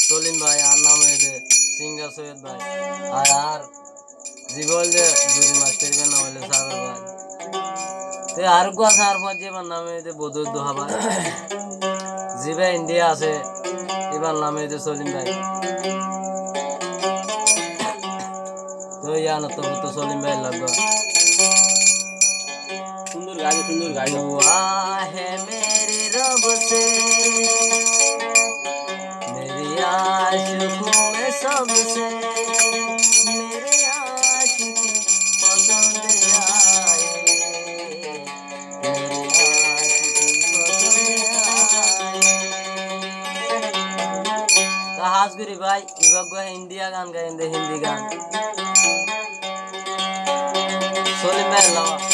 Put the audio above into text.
সলিম ভাই আর নাম হয়েছে সিঙ্গার সৈয়দ ভাই আর জীবল যে দুই মাস্টার নাম হইলো সাগর ভাই তে আর কো আছে আর পাঁচ এবার নাম হয়েছে বদর দোহা ভাই জিবে ইন্ডিয়া আছে এবার নাম হয়েছে সলিম ভাই তো ইয়ান তো সলিম ভাই লাগবে সুন্দর গাই दुआ है मेरे रब से मेरी आशिकों में सबसे मेरे आशिक पसंद आए मेरे आशिक पसंद आए तो हाजगुरी भाई इबाग हिंदी गान गाएंगे हिंदी गान सोलिम भाई